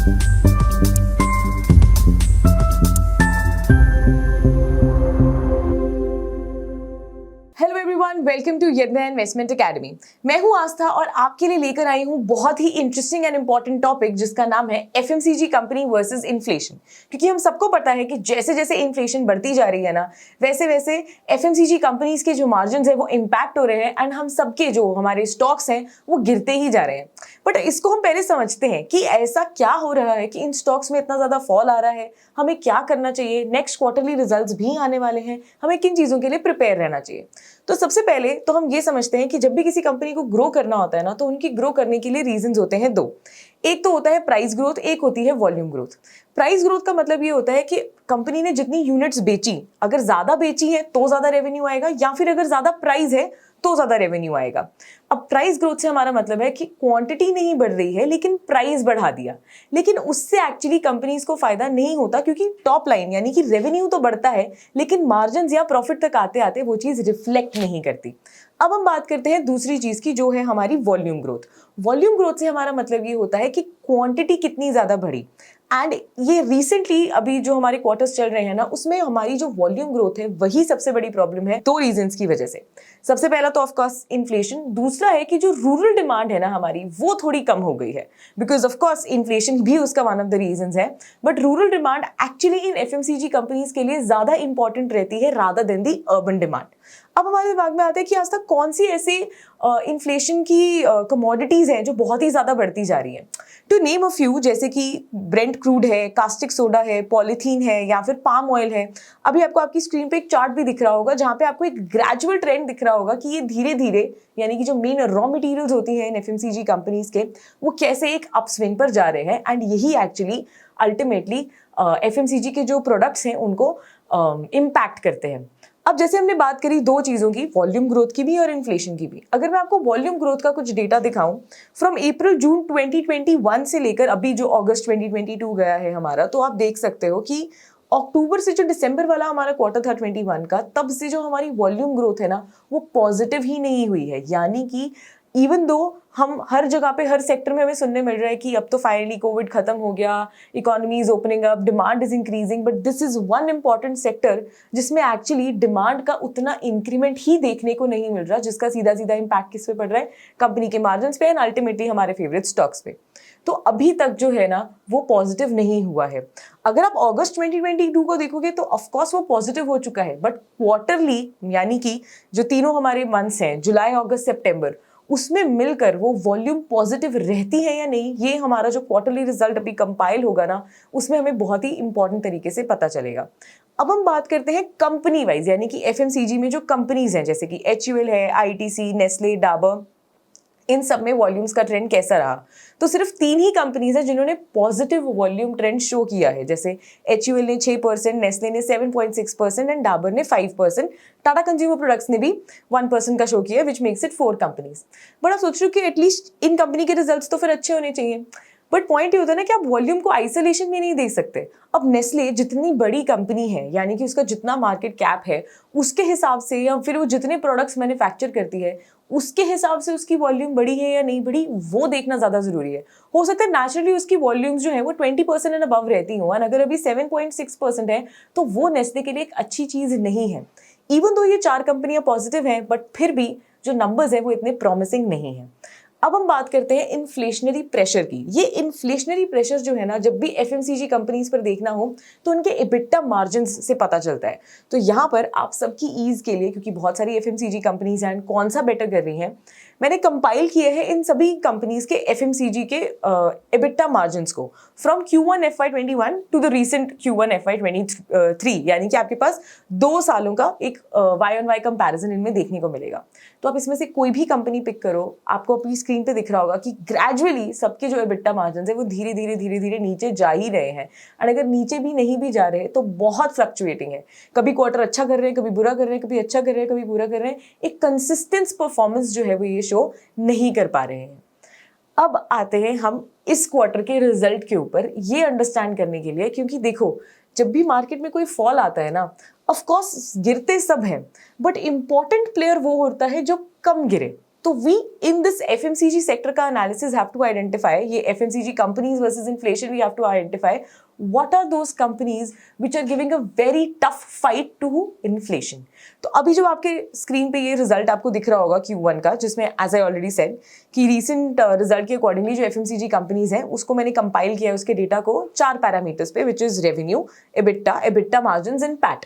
Hello everyone, welcome to यज्ञ investment academy. मैं हूं आस्था और आपके लिए लेकर आई हूं बहुत ही इंटरेस्टिंग एंड इंपॉर्टेंट टॉपिक जिसका नाम है एफएमसीजी कंपनी वर्सेस इन्फ्लेशन। क्योंकि हम सबको पता है कि जैसे जैसे इन्फ्लेशन बढ़ती जा रही है ना, वैसे वैसे एफएमसीजी कंपनीज के जो मार्जिन है वो इम्पैक्ट हो रहे हैं एंड हम सबके जो हमारे स्टॉक्स हैं वो गिरते ही जा रहे हैं। बट इसको हम पहले समझते हैं कि ऐसा क्या हो रहा है कि इन स्टॉक्स में इतना ज्यादा फॉल आ रहा है, हमें क्या करना चाहिए, नेक्स्ट क्वार्टरली रिजल्ट्स भी आने वाले हैं, हमें किन चीजों के लिए प्रिपेयर रहना चाहिए। तो सबसे पहले तो हम ये समझते हैं कि जब भी किसी कंपनी को ग्रो करना होता है ना, तो उनकी ग्रो करने के लिए रीजंस होते हैं दो। एक तो होता है प्राइस ग्रोथ, एक होती है वॉल्यूम ग्रोथ। प्राइस ग्रोथ का मतलब ये होता है कि कंपनी ने जितनी यूनिट्स बेची, अगर ज्यादा बेची है तो ज्यादा रेवेन्यू आएगा, या फिर अगर ज्यादा प्राइस है तो ज्यादा रेवेन्यू आएगा। अब प्राइस ग्रोथ से हमारा मतलब है कि क्वांटिटी नहीं बढ़ रही है लेकिन प्राइस बढ़ा दिया, लेकिन उससे एक्चुअली कंपनीज को फायदा नहीं होता, क्योंकि टॉप लाइन यानी कि रेवेन्यू तो बढ़ता है लेकिन मार्जिन या प्रॉफिट तक आते आते वो चीज रिफ्लेक्ट नहीं करती। अब हम बात करते हैं दूसरी चीज की, जो है हमारी वॉल्यूम ग्रोथ। वॉल्यूम ग्रोथ से हमारा मतलब ये होता है कि क्वांटिटी कितनी ज्यादा बढ़ी। एंड ये रिसेंटली अभी जो हमारे क्वार्टर्स चल रहे हैं ना, उसमें हमारी जो वॉल्यूम ग्रोथ है वही सबसे बड़ी प्रॉब्लम है, दो रीजंस की वजह से। सबसे पहला तो ऑफ कोर्स इन्फ्लेशन, दूसरा है कि जो रूरल डिमांड है ना हमारी, वो थोड़ी कम हो गई है। बिकॉज ऑफ कोर्स इन्फ्लेशन भी उसका वन ऑफ द रीजंस है, but rural demand actually in FMCG companies के लिए ज्यादा इंपॉर्टेंट रहती है रादर देन दी अर्बन डिमांड। अब हमारे दिमाग में आता है कि आज तक कौन सी ऐसी इन्फ्लेशन की कमोडिटीज हैं जो बहुत ही ज्यादा बढ़ती जा रही है। टू नेम अ फ्यू, जैसे कि ब्रेंट क्रूड है, कास्टिक सोडा है, पॉलीथीन है, या फिर पाम ऑयल है। अभी आपको आपकी स्क्रीन पे एक चार्ट भी दिख रहा होगा जहां पे आपको एक ग्रेजुअल ट्रेंड दिख रहा होगा कि ये धीरे धीरे, यानी कि जो मेन रॉ मटेरियल्स होती हैं इन एफएमसीजी कंपनीज के, वो कैसे एक अपस्विंग पर जा रहे हैं। एंड यही एक्चुअली अल्टीमेटली एफएमसीजी के जो प्रोडक्ट्स हैं उनको इम्पैक्ट करते हैं। अब जैसे हमने बात करी दो चीजों की, वॉल्यूम ग्रोथ की भी और इन्फ्लेशन की भी। अगर मैं आपको वॉल्यूम ग्रोथ का कुछ डेटा दिखाऊं फ्रॉम अप्रैल जून 2021 से लेकर अभी जो अगस्त 2022 गया है हमारा, तो आप देख सकते हो कि अक्टूबर से जो दिसंबर वाला हमारा क्वार्टर था 21 का, तब से जो हमारी वॉल्यूम ग्रोथ है ना, वो पॉजिटिव ही नहीं हुई है। यानी कि इवन दो हम हर जगह पे, हर सेक्टर में हमें सुनने मिल रहा है कि अब तो फाइनली कोविड खत्म हो गया, economy is opening up, demand is increasing, but this is one important sector जिसमें एक्चुअली डिमांड का उतना इंक्रीमेंट ही देखने को नहीं मिल रहा, जिसका सीधा सीधा इम्पैक्ट किस पे पड़ रहा है, कंपनी के मार्जिन पे एंड अल्टीमेटली हमारे फेवरेट स्टॉक्स पे। तो अभी तक जो है ना वो पॉजिटिव नहीं हुआ है। अगर आप अगस्त 2022 को देखोगे तो ऑफकोर्स वो पॉजिटिव हो चुका है, बट क्वार्टरली यानी कि जो तीनों हमारे मंथ्स हैं, जुलाई, अगस्त, सितंबर, उसमें मिलकर वो वॉल्यूम पॉजिटिव रहती है या नहीं, ये हमारा जो क्वार्टरली रिजल्ट अभी कंपाइल होगा ना, उसमें हमें बहुत ही इंपॉर्टेंट तरीके से पता चलेगा। अब हम बात करते हैं कंपनी वाइज, यानी कि एफएमसीजी में जो कंपनीज हैं जैसे कि एचयूएल है, आईटीसी, नेस्ले, डाबर, इन सब में वॉल्यूम्स का ट्रेंड कैसा रहा। तो सिर्फ तीन ही कंपनीज हैं जिन्होंने पॉजिटिव वॉल्यूम ट्रेंड शो किया है, जैसे एचयूएल ने 6%, नेस्ले ने 7.6% एंड डाबर ने 5%, टाटा कंज्यूमर प्रोडक्ट्स ने भी 1% का शो किया, which makes it 4 companies. But आप सोच रहे हो कि एटलीस्ट इन कंपनी के रिजल्ट्स तो फिर अच्छे होने चाहिए, बट पॉइंट ये होता है ना कि आप वॉल्यूम को आइसोलेशन में नहीं देख सकते। अब नेस्ले जितनी बड़ी कंपनी है, यानी कि उसका जितना मार्केट कैप है उसके हिसाब से, या फिर वो जितने प्रोडक्ट्स मैन्युफैक्चर करती है उसके हिसाब से उसकी वॉल्यूम बढ़ी है या नहीं बढ़ी, वो देखना ज्यादा जरूरी है। हो सकता है नेचुरली उसकी वॉल्यूम्स जो है वो 20% एंड अबव रहती हो, एंड अगर अभी 7.6% है तो वो नेस्ले के लिए एक अच्छी चीज नहीं है। इवन दो ये 4 कंपनियां पॉजिटिव हैं, बट फिर भी जो नंबर्स है वो इतने प्रॉमिसिंग नहीं है। अब हम बात करते हैं इन्फ्लेशनरी प्रेशर की। ये इन्फ्लेशनरी प्रेशर जो है ना, जब भी एफएमसीजी कंपनीज पर देखना हो तो उनके एबिटा मार्जिन्स से पता चलता है। तो यहाँ पर आप सबकी ईज के लिए, क्योंकि बहुत सारी एफएमसीजी कंपनीज हैं, कौन सा बेटर कर रही हैं, मैंने कंपाइल किए हैं इन सभी कंपनीज के एफएमसीजी के एबिटा मार्जिन्स को from Q1 FY21 to the recent Q1 FY23, यानी कि आपके पास 2 सालों का एक Y-on-Y कंपैरिजन इनमें देखने को मिलेगा। तो आप इसमें से कोई भी कंपनी पिक करो, आपको अपनी स्क्रीन पे दिख रहा होगा कि ग्रेजुअली सबके जो एबिटा मार्जिन है वो धीरे धीरे नीचे जा ही रहे हैं। एंड अगर नीचे भी नहीं भी जा रहे तो बहुत फ्लक्चुएटिंग है, कभी क्वार्टर अच्छा कर रहे हैं, कभी बुरा कर रहे हैं, कभी अच्छा कर रहे हैं, कभी बुरा कर रहे हैं। एक कंसिस्टेंस परफॉर्मेंस जो है वो ये शो नहीं कर पा रहे हैं। अब आते हैं हम इस क्वार्टर के रिजल्ट के ऊपर, ये अंडरस्टैंड करने के लिए, क्योंकि देखो जब भी मार्केट में कोई फॉल आता है ना, ऑफ कोर्स गिरते सब हैं, बट इंपॉर्टेंट प्लेयर वो होता है जो कम गिरे। तो we in this FMCG sector का एनालिसिस हैव टू आइडेंटिफाई, ये FMCG companies versus inflation, we have to identify what are those companies which are giving a very tough fight to inflation. तो अभी जो आपके स्क्रीन पे ये result आपको दिख रहा होगा Q1 का, जिसमें एज आई ऑलरेडी सेड कि रीसेंट रिजल्ट के अकॉर्डिंगली जो एफएमसीजी कंपनीज हैं उसको मैंने कंपाइल किया है उसके डेटा को 4 पैरामीटर्स पे, which is revenue, EBITDA margin and PAT.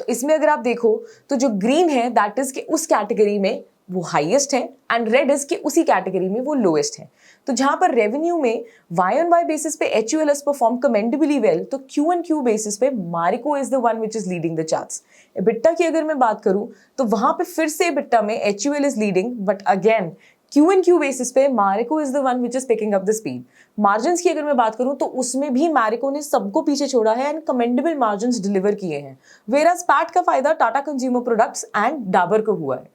तो इसमें अगर आप देखो तो जो ग्रीन है दैट इज के उस कैटेगरी में वो हाईएस्ट है एंड रेड इज के उसी कैटेगरी में वो लोएस्ट है. तो जहां पर रेवेन्यू में वाई ऑन वाई बेसिस पे HUL has performed commendably well, तो Q1Q बेसिस पे Marico is the one which is leading the charts. EBITDA की अगर मैं बात करूं तो वहां पे फिर से एबिटा में HUL is leading, but again Q1Q basis पे Marico is the one which is picking up the speed. Margins की अगर मैं बात करूं तो उसमें भी मारिको ने सबको पीछे छोड़ा है एंड कमेंडेबल मार्जिन्स डिलीवर किए हैं, वेयरएज पैट का फायदा Tata consumer products and Dabur को हुआ है.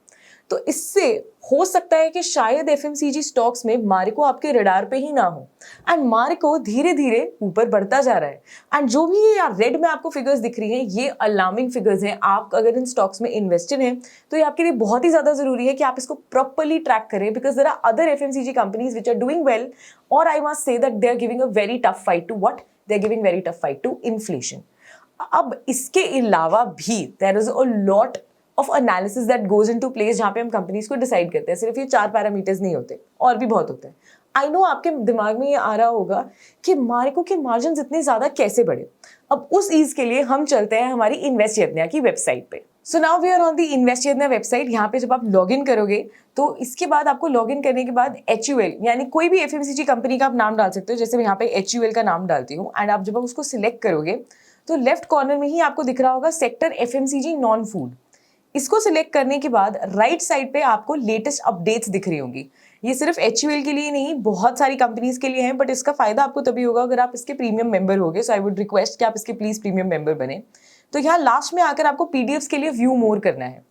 तो इससे हो सकता है कि शायद एफएमसीजी स्टॉक्स में मारिको आपके रडार पे ही ना हो एंड मारिको धीरे धीरे ऊपर बढ़ता जा रहा है. एंड जो भी ये रेड में आपको फिगर्स दिख रही हैं ये अलार्मिंग फिगर्स हैं. आप अगर इन स्टॉक्स में इन्वेस्टेड हैं तो ये आपके लिए बहुत ही ज्यादा जरूरी है कि आप इसको प्रॉपर्ली ट्रैक करें, because there are other FMCG companies which are doing well, और I must say that they are giving a very tough fight to what, they are giving very tough fight to inflation. अब इसके अलावा भी there is a lot of analysis that goes into place जहां पे हम companies को decide करते हैं. सिर्फ ये 4 पैरामीटर्स नहीं होते, और भी बहुत होते हैं. आई नो आपके दिमाग में ये आ रहा होगा कि मारिको के मार्जिन इतने ज्यादा कैसे बढ़े. अब उस चीज के लिए हम चलते हैं हमारी इन्वेस्ट यज्ञा की वेबसाइट पे. So now we are on the invest Yadnya website. यहाँ पे जब आप लॉग इन करोगे तो इसके बाद आपको लॉग इन करने के बाद HUL यानी कोई भी एफएमसीजी कंपनी का आप नाम डाल सकते हो. जैसे मैं यहाँ पे HUL का नाम डालती हूँ एंड आप जब आप उसको सिलेक्ट करोगे तो लेफ्ट कॉर्नर में ही आपको दिख रहा होगा सेक्टर एफएमसीजी नॉन फूड. इसको सिलेक्ट करने के बाद राइट साइड पे आपको लेटेस्ट अपडेट्स दिख रही होंगी. ये सिर्फ HUL के लिए नहीं, बहुत सारी कंपनीज के लिए हैं, बट इसका फायदा आपको तभी होगा अगर आप इसके प्रीमियम मेंबर होगे. सो आई वुड रिक्वेस्ट कि आप इसके प्लीज प्रीमियम मेंबर बने. तो यहाँ लास्ट में आकर आपको PDFs के लिए व्यू मोर करना है.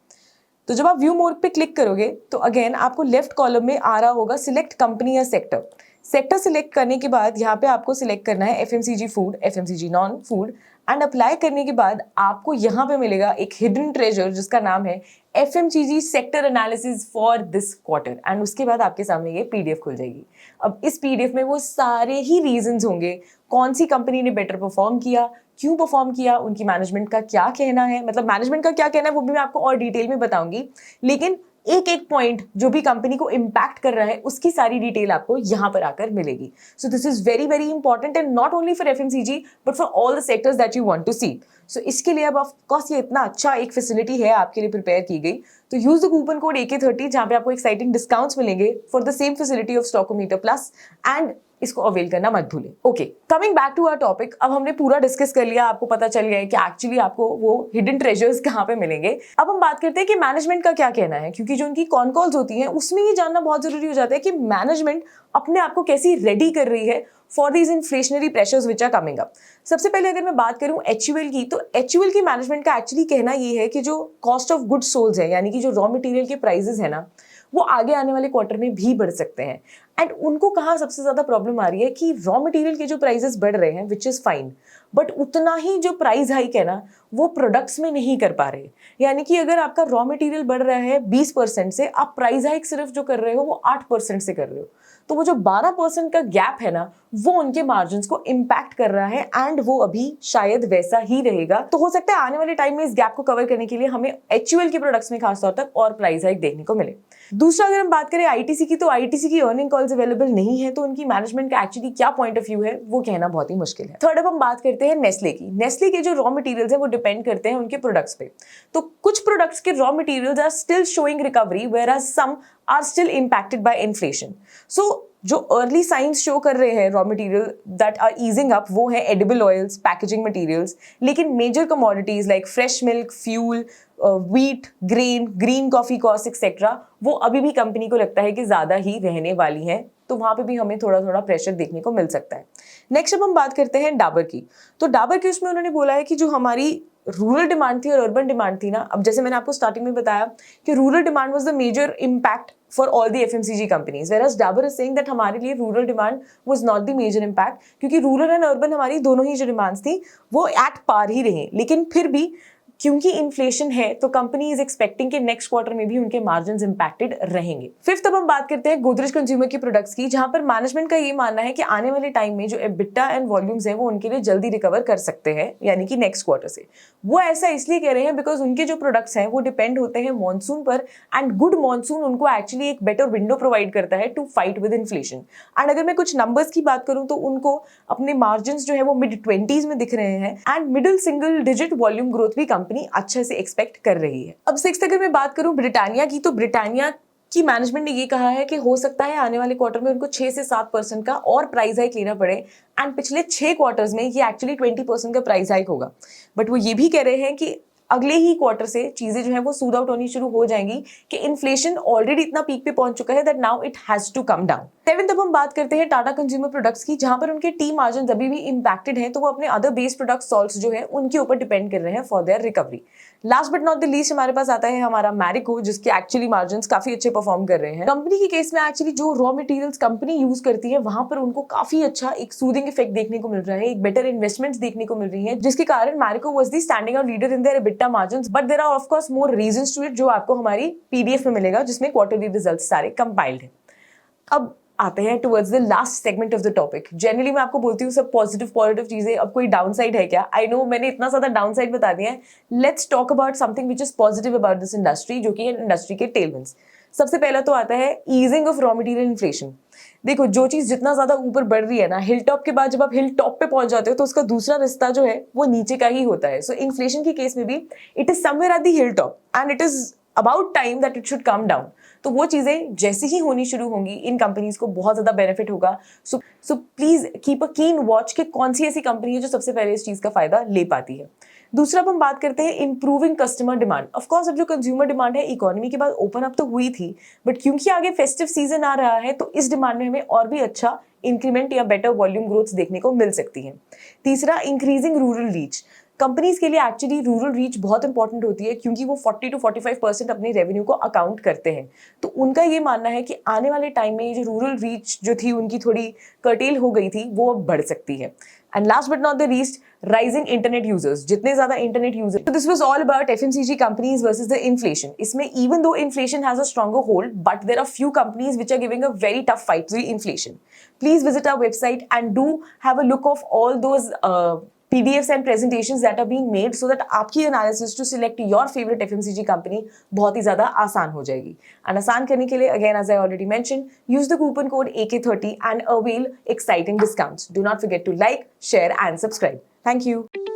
तो जब आप व्यू मोर पे क्लिक करोगे तो अगेन आपको लेफ्ट कॉलम में आ रहा होगा सिलेक्ट कंपनी या सेक्टर. सेक्टर सिलेक्ट करने के बाद यहाँ पे आपको सिलेक्ट करना है FMCG food, FMCG non food and apply करने के बाद आपको यहाँ पे मिलेगा एक हिडन ट्रेजर जिसका नाम है FMCG sector analysis for this quarter. And उसके बाद आपके सामने ये PDF खुल जाएगी. अब इस PDF में वो सारे ही रीजंस होंगे कौन सी कंपनी ने बेटर परफॉर्म किया, क्यों परफॉर्म किया, उनकी मैनेजमेंट का क्या कहना है, मतलब मैनेजमेंट का क्या कहना है वो भी मैं आपको और डिटेल में बताऊंगी, लेकिन एक एक पॉइंट जो भी कंपनी को इम्पैक्ट कर रहा है उसकी सारी डिटेल आपको यहाँ पर आकर मिलेगी. So this is very very important and not only for FMCG but for all the sectors that you want to see. So इसके लिए अब ऑफकोर्स ये इतना अच्छा एक फैसिलिटी है आपके लिए प्रिपेयर की गई. तो use the coupon code AK30 जहाँ पे आपको एक्साइटिंग डिस्काउंट्स मिलेंगे for the same facility of Stockometer plus and इसको अवेल करना मत भूलें. Okay, coming back to our topic. अब हमने पूरा डिस्कस कर लिया, आपको पता चल गया है कि एक्चुअली आपको वो हिडन ट्रेजर्स कहाँ पे मिलेंगे. अब हम बात करते हैं कि मैनेजमेंट का क्या कहना है, क्योंकि जो उनकी कॉन कॉल्स होती हैं उसमें ये जानना बहुत जरूरी हो जाता है कि मैनेजमेंट अपने आप को कैसी रेडी कर रही है for these inflationary pressures which are coming up. सबसे पहले अगर मैं बात करूं HUL की, तो HUL की मैनेजमेंट का एक्चुअली कहना ये है कि जो कॉस्ट ऑफ गुड्स सोल्ड है यानी कि जो रॉ मटेरियल के प्राइसेस है ना वो आगे आने वाले क्वार्टर में भी बढ़ सकते हैं. एंड उनको कहाँ सबसे ज्यादा प्रॉब्लम आ रही है कि रॉ मटेरियल के जो प्राइसेस बढ़ रहे हैं विच इज फाइन, बट उतना ही जो प्राइस हाइक है ना वो प्रोडक्ट्स में नहीं कर पा रहे. यानी कि अगर आपका रॉ मटेरियल बढ़ रहा है 20% से, आप प्राइस हाइक सिर्फ जो कर रहे हो वो 8% से कर रहे हो. तो वो जो 12% का गैप है ना वो उनके मार्जिन्स को इम्पैक्ट कर रहा है एंड वो अभी शायद वैसा ही रहेगा. तो हो सकता है आने वाले टाइम में इस गैप को कवर करने के लिए हमें HUL के प्रोडक्ट्स में खासतौर तक और प्राइस हाइक देखने को मिले. दूसरा अगर हम बात करें ITC की, तो ITC की अर्निंग कॉल्स अवेलेबल नहीं है, तो उनकी मैनेजमेंट का एक्चुअली क्या पॉइंट ऑफ व्यू है वो कहना बहुत ही मुश्किल है. थर्ड अब हम बात करते हैं नेस्ले की. नेस्ले के जो रॉ मटेरियल्स हैं वो डिपेंड करते हैं उनके प्रोडक्ट्स पे. तो कुछ प्रोडक्ट्स के raw materials are still showing recovery where some are still impacted by inflation. So जो अर्ली साइंस शो कर रहे हैं raw material that are easing up वो है एडिबल ऑयल्स, पैकेजिंग मटेरियल्स. लेकिन major commodities like fresh milk, fuel, wheat, green coffee cost etcetera वो अभी भी कंपनी को लगता है कि ज्यादा ही रहने वाली हैं. तो वहां पे भी हमें थोड़ा थोड़ा प्रेशर देखने को मिल सकता है. नेक्स्ट अब हम बात करते हैं डाबर की. तो डाबर की उसमें उन्होंने बोला है कि जो हमारी रूरल डिमांड थी और अर्बन डिमांड थी ना, अब जैसे मैंने आपको स्टार्टिंग में बताया कि rural demand was the major impact for all the FMCG companies, whereas Dabur is saying that हमारे लिए rural demand was not the major impact, क्योंकि रूरल एंड अर्बन हमारी दोनों ही जो डिमांड्स थी वो एट पार ही रही. लेकिन फिर भी क्योंकि इन्फ्लेशन है तो कंपनी इज एक्सपेक्टिंग कि नेक्स्ट क्वार्टर में भी उनके मार्जिन इंपैक्टेड रहेंगे। फिफ्थ, अब हम बात करते हैं गोदरेज कंज्यूमर की प्रोडक्ट्स की, जहां पर मैनेजमेंट का ये मानना है कि आने वाले टाइम में जो एबिटा एंड वॉल्यूम्स है वो उनके लिए जल्दी रिकवर कर सकते हैं, यानी कि नेक्स्ट क्वार्टर से। वो ऐसा इसलिए कह रहे हैं बिकॉज उनके जो प्रोडक्ट्स हैं वो डिपेंड होते हैं मॉनसून पर, एंड गुड मॉनसून उनको एक्चुअली एक बेटर विंडो प्रोवाइड करता है to fight with inflation. And अगर मैं कुछ नंबर्स की बात करूं तो उनको अपने मार्जिन जो है वो mid-20s में दिख रहे हैं, and middle single digit volume growth भी कंपनी अच्छे से एक्सपेक्ट कर रही है। अब सिक्स्थ अगर मैं बात करूं ब्रिटानिया की, तो ब्रिटानिया की मैनेजमेंट ने ये कहा है कि हो सकता है आने वाले क्वार्टर में उनको 6 से 7% का और प्राइस हाइक लेना पड़े, एंड पिछले 6 क्वार्टर्स में ये एक्चुअली 20% का प्राइस हाइक होगा। बट वो ये भी कह रहे हैं कि अगले ही क्वार्टर से चीजें जो है वो स्मूथ आउट होनी शुरू हो जाएंगी कि इन्फ्लेशन ऑलरेडी इतना पीक पे पहुंच चुका है that now it has to come down. Seventh, अब हम बात करते हैं टाटा कंज्यूमर प्रोडक्ट्स की, जहां पर उनके टी मार्जिन अभी भी इंपैक्टेड है, तो वो अपने अदर बेस प्रोडक्ट सॉल्ट्स जो है उनके ऊपर डिपेंड कर रहे हैं for their recovery. Last but not the least हमारे पास आता है हमारा मैरिको, जिसके एक्चुअली मार्जिन काफी अच्छे परफॉर्म कर रहे हैं। कंपनी के केस में एक्चुअली जो रॉ मटेरियल्स कंपनी यूज करती है वहां पर उनको काफी अच्छा एक सूदिंग इफेक्ट देखने को मिल रहा है, एक बेटर इन्वेस्टमेंट्स देखने को मिल रही है, जिसके कारण Marico was the standing out leader in their EBITDA margins. But there are of course more reasons to it, जो आपको हमारी पीडीएफ में मिलेगा, जिसमें क्वार्टरली रिजल्ट्स सारे कंपाइल्ड हैं। अब आते हैं towards the last segment of the topic. Generally मैं आपको बोलती हूँ सब पॉजिटिव चीजें, अब कोई डाउन साइड है क्या? आई नो मैंने इतना ज्यादा डाउन साइड बता दिया है। Let's talk about something which is positive about this industry, जो कि इंडस्ट्री के टेलविंड्स। सबसे पहला तो आता है easing of raw material inflation. देखो, जो चीज जितना ज्यादा ऊपर बढ़ रही है ना, हिल टॉप के बाद जब आप हिल टॉप पे पहुंच जाते हो तो उसका दूसरा रिश्ता जो है वो नीचे का ही होता है। सो इन्फ्लेशन के केस में भी it is somewhere at the hill top and it is about time that it should come down. तो वो चीजें जैसे ही होनी शुरू होंगी इन कंपनीज को बहुत ज्यादा बेनिफिट होगा। सो प्लीज कीप अ कीन वॉच कि कौन सी ऐसी कंपनी है जो सबसे पहले इस चीज का फायदा ले पाती है। दूसरा अब हम बात करते हैं improving customer demand. Of course अब जो कंज्यूमर डिमांड है इकोनॉमी के बाद ओपन अप तो हुई थी, बट क्योंकि आगे फेस्टिव सीजन आ रहा है तो इस डिमांड में हमें और भी अच्छा इंक्रीमेंट या बेटर वॉल्यूम ग्रोथ देखने को मिल सकती है। तीसरा, इंक्रीजिंग रूरल रीच। कंपनीज के लिए एक्चुअली रूरल रीच बहुत इंपॉर्टेंट होती है, क्योंकि वो 40 to 45% अपने रेवेन्यू को अकाउंट करते हैं। तो उनका ये मानना है कि आने वाले टाइम में ये जो रूरल रीच जो थी उनकी थोड़ी कर्टेल हो गई थी, वो अब बढ़ सकती है। And last but not the least, rising internet users. जितने ज्यादा इंटरनेट यूजर, तो this was all about FMCG companies versus the inflation. इसमें even though inflation has a stronger hold, but there are few companies which are giving a very tough fight to the inflation. Please visit our website and do have a look of all those PDFs and presentations that are being made, so that आपकी analysis to select your favourite FMCG company बहुत ही ज्यादा आसान हो जाएगी। And आसान करने के लिए again as I already mention, use the coupon code AK30 and avail exciting discounts. Do not forget to like, share and subscribe. Thank you.